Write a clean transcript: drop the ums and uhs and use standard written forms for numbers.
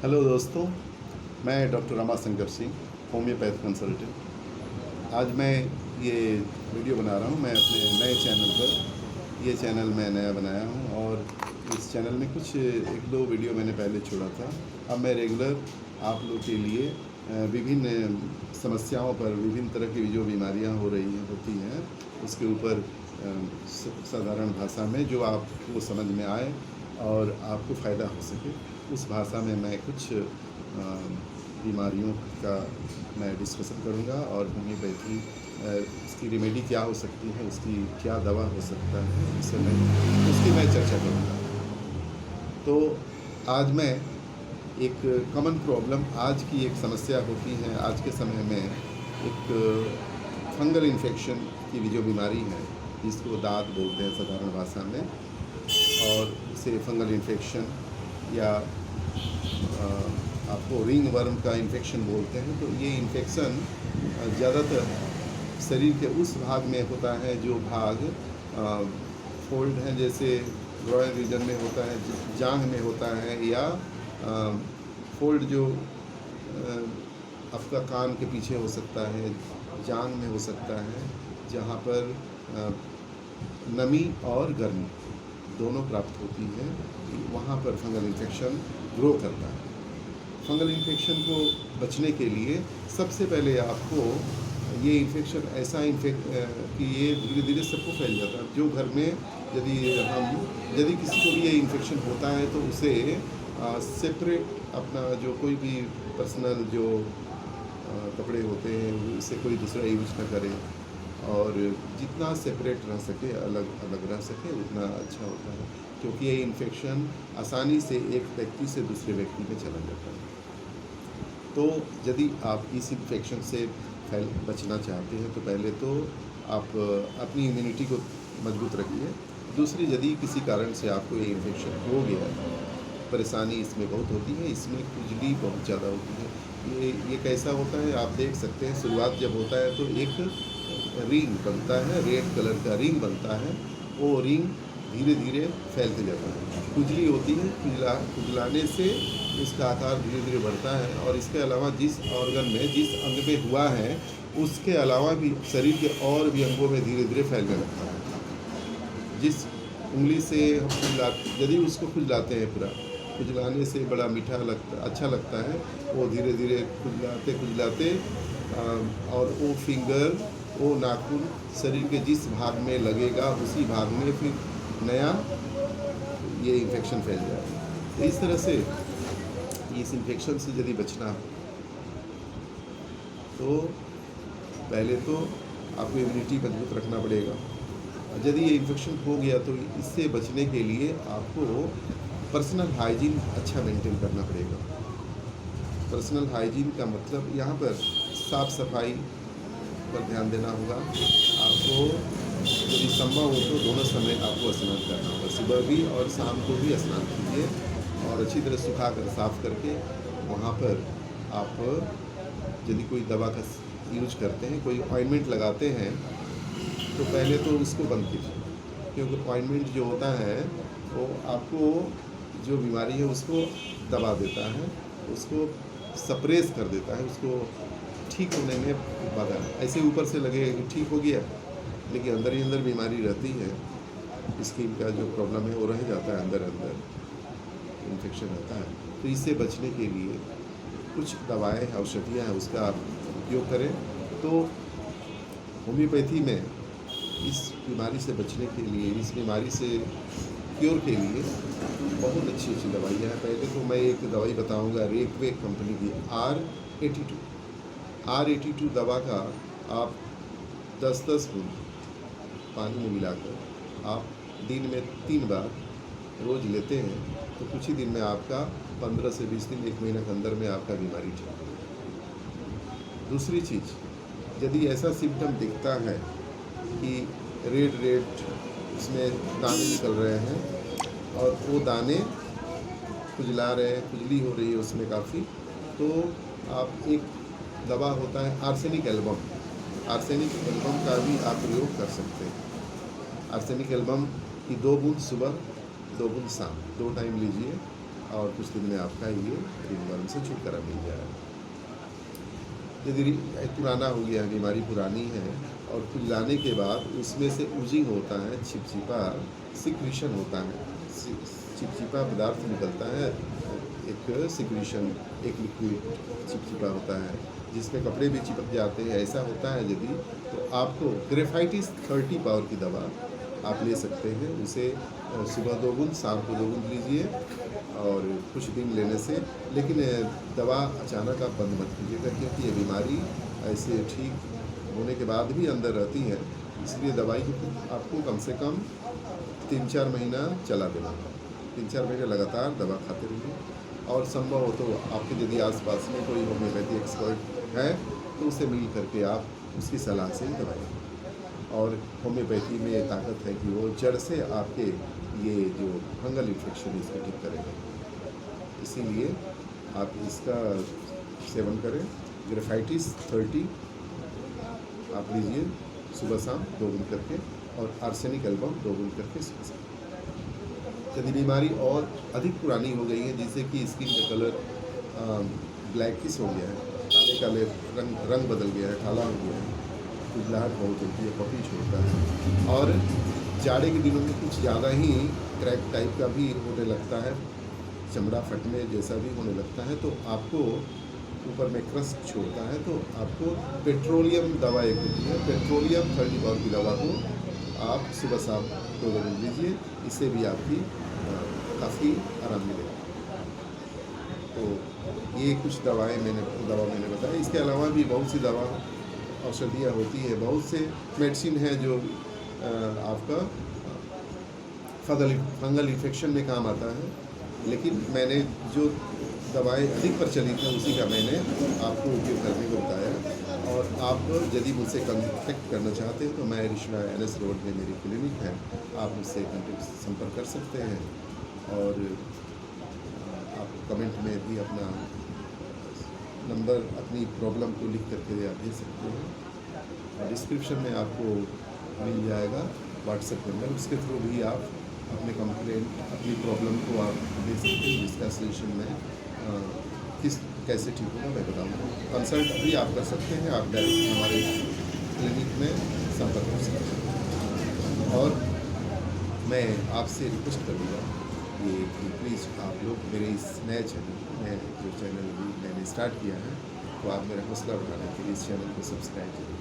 Hello दोस्तों, मैं doctor Ramashankar Singh, homeopath consultant. आज मैं ये वीडियो बना रहा हूँ मैं अपने नए चैनल पर। ये चैनल मैं नया बनाया हूँ और इस चैनल में कुछ एक दो वीडियो मैंने पहले छोड़ा था। अब मैं रेगुलर आप लोग के लिए विभिन्न समस्याओं पर, विभिन्न तरह की जो बीमारियाँ होती हैं उसके ऊपर साधारण भाषा में जो आपको समझ में आए और आपको फ़ायदा हो सके उस भाषा में मैं कुछ बीमारियों का मैं डिस्कशन करूँगा और होम्योपैथी उसकी रेमेडी क्या हो सकती है, उसकी क्या दवा हो सकता है, उसकी मैं चर्चा करूँगा। तो आज मैं एक कॉमन प्रॉब्लम, आज की एक समस्या होती है आज के समय में, एक फंगल इन्फेक्शन की जो बीमारी है जिसको दाद बोलते हैं साधारण भाषा में, और इसे फंगल इन्फेक्शन या आपको रिंग वर्म का इन्फेक्शन बोलते हैं। तो ये इन्फेक्शन ज़्यादातर शरीर के उस भाग में होता है जो भाग फोल्ड हैं, जैसे ग्रोइन रीजन में होता है, जांघ में होता है, या फोल्ड जो आपका कान के पीछे हो सकता है, जांघ में हो सकता है, जहाँ पर नमी और गर्मी दोनों प्राप्त होती है, वहाँ पर फंगल इन्फेक्शन ग्रो करता है। फंगल इन्फेक्शन को बचने के लिए सबसे पहले आपको ये इन्फेक्शन ऐसा कि ये धीरे धीरे सबको फैल जाता है। जो घर में यदि किसी को भी ये इन्फेक्शन होता है तो उसे सेपरेट अपना जो कोई भी पर्सनल जो कपड़े होते हैं उसे कोई दूसरा यूज ना करे, और जितना सेपरेट रह सके, अलग अलग रह सके, उतना अच्छा होता है, क्योंकि ये इन्फेक्शन आसानी से एक व्यक्ति से दूसरे व्यक्ति में चला जाता है। तो यदि आप इस इन्फेक्शन से बचना चाहते हैं तो पहले तो आप अपनी इम्यूनिटी को मजबूत रखिए। दूसरी, यदि किसी कारण से आपको ये इन्फेक्शन हो गया, परेशानी इसमें बहुत होती है, इसमें खुजली बहुत ज़्यादा होती है। ये कैसा होता है आप देख सकते हैं। शुरुआत जब होता है तो एक रिंग बनता है, रेड कलर का रिंग बनता है, वो रिंग धीरे धीरे फैलते जाता है, खुजली होती है, खुजलाने से इसका आकार धीरे धीरे बढ़ता है, और इसके अलावा जिस ऑर्गन में, जिस अंग में हुआ है उसके अलावा भी शरीर के और भी अंगों में धीरे धीरे फैलने लगता है। जिस उंगली से हम यदि उसको खुजलाते हैं, पूरा खुजलाने से बड़ा मीठा लगता, अच्छा लगता है, वो धीरे धीरे खुजलाते खुजलाते और वो फिंगर, वो नाखून शरीर के जिस भाग में लगेगा उसी भाग में फिर नया ये इन्फेक्शन फैल जाएगा। तो इस तरह से इस इन्फेक्शन से यदि बचना हो तो पहले तो आपको इम्यूनिटी मजबूत रखना पड़ेगा। यदि ये इन्फेक्शन हो गया तो इससे बचने के लिए आपको पर्सनल हाइजीन अच्छा मेंटेन करना पड़ेगा। पर्सनल हाइजीन का मतलब यहाँ पर साफ़ सफाई पर ध्यान देना होगा। आपको यदि संभव हो तो दोनों समय आपको स्नान करना होगा, सुबह भी और शाम को भी स्नान कीजिए, और अच्छी तरह सुखा कर साफ़ करके वहाँ पर आप यदि कोई दवा का यूज करते हैं, कोई ऑइंटमेंट लगाते हैं, तो पहले तो उसको बंद कीजिए, क्योंकि ऑइंटमेंट जो होता है वो आपको जो बीमारी है उसको दबा देता है, उसको सप्रेस कर देता है, उसको ठीक होने में बाधा है। ऐसे ऊपर से लगेगा कि ठीक हो गया, लेकिन अंदर ही अंदर बीमारी रहती है। स्किन का जो प्रॉब्लम है वो रह जाता है, अंदर अंदर इन्फेक्शन रहता है। तो इससे बचने के लिए कुछ दवाएं, औषधियाँ हैं, उसका आप उपयोग करें। तो होम्योपैथी में इस बीमारी से बचने के लिए, इस बीमारी से क्योर के लिए बहुत अच्छी अच्छी दवाइयाँ हैं। पहले तो मैं एक दवाई बताऊंगा, रेकवे कंपनी की R82 दवा का आप 10-10 बूंद पानी में मिलाकर आप दिन में 3 बार रोज़ लेते हैं तो कुछ ही दिन में आपका 15 से 20 दिन, 1 महीने के अंदर में आपका बीमारी ठीक हो जाएगी। दूसरी चीज़, यदि ऐसा सिम्टम दिखता है कि रेड उसमें दाने निकल रहे हैं और वो दाने खुजला रहे हैं, खुजली हो रही है उसमें काफ़ी, तो आप एक दवा होता है आर्सेनिक एल्बम का भी आप प्रयोग कर सकते हैं। आर्सेनिक एल्बम की 2 बूंद सुबह, 2 बूंद शाम, 2 टाइम लीजिए और कुछ दिन में आपका ये रिंगवर्म से छुटकारा मिल जाएगा। यदि पुराना हो गया, बीमारी पुरानी है और पिलाने के बाद उसमें से ऊजिंग होता है, चिपचिपा सिक्रीशन होता है, चिपचिपा पदार्थ निकलता है, एक सिक्रीशन, एक लिक्विड चिपचिपा होता है जिसमें कपड़े भी चिपक जाते हैं, ऐसा होता है यदि, तो आपको ग्रेफाइटिस 30 पावर की दवा आप ले सकते हैं। उसे सुबह 2 बूंद, शाम को 2 बूंद लीजिए और कुछ दिन लेने से, लेकिन दवा अचानक आप बंद मत कीजिएगा क्योंकि ये बीमारी ऐसे ठीक होने के बाद भी अंदर रहती है, इसलिए दवाई को आपको कम से कम 3-4 महीना चला देना है। 3-4 महीने लगातार दवा खाते रहिए और संभव हो तो आपके यदि आसपास में कोई होम्योपैथी एक्सपर्ट है तो उससे मिल करके आप उसकी सलाह से दवाई लें। और होम्योपैथी में ये ताकत है कि वो जड़ से आपके ये जो फंगल इन्फेक्शन है इसको ठीक करेगा, इसीलिए आप इसका सेवन करें। ग्रेफाइटिस 30 आप लीजिए सुबह शाम 2 बूंद करके, और आर्सेनिक एल्बम 2 बूंद करके सुबह शाम। यदि बीमारी और अधिक पुरानी हो गई है, जिससे कि स्किन का कलर ब्लैकिश हो गया है, काले काले रंग बदल गया है, काला हो गया है, खुजलाहट बहुत होती है, पपी छोड़ता है, और जाड़े के दिनों में कुछ ज़्यादा ही क्रैक टाइप का भी होने लगता है, चमड़ा फटने जैसा भी होने लगता है, तो आपको ऊपर में क्रस्ट छोड़ता है, तो आपको पेट्रोलियम दवा एक होती है, पेट्रोलियम 30 पावर की दवा को आप सुबह शाम 2 बूंद लीजिए, इससे भी आपकी काफ़ी आराम मिलेगा। तो ये कुछ दवाएं मैंने बताई। इसके अलावा भी बहुत सी दवा औषधियाँ होती है, बहुत से मेडिसिन है जो आपका फंगल इन्फेक्शन में काम आता है, लेकिन मैंने जो दवाएं अधिक प्रचलित हैं उसी का मैंने आपको उपयोग करने को बताया। और आप यदि मुझसे कॉन्टेक्ट करना चाहते हैं तो मैं रिश्ना NS रोड में मेरी क्लिनिक है, आप मुझसे संपर्क कर सकते हैं, और आप कमेंट में भी अपना नंबर, अपनी प्रॉब्लम को लिख करके आप भेज सकते हैं, और डिस्क्रिप्शन में आपको मिल जाएगा व्हाट्सएप नंबर, उसके थ्रू भी आप अपने कंप्लेंट, अपनी प्रॉब्लम को आप भेज सकते हैं, जिसका सजेशन में कैसे ठीक होगा मैं बताऊँगा। कंसल्ट भी आप कर सकते हैं, आप डायरेक्ट हमारे क्लिनिक में संपर्क कर सकते हैं। और मैं आपसे रिक्वेस्ट करूँगा ये कि प्लीज़ आप लोग मेरे इस नए चैनल में, जो चैनल अभी मैंने स्टार्ट किया है, तो आप मेरा हौसला बढ़ाने के लिए इस चैनल को सब्सक्राइब करें।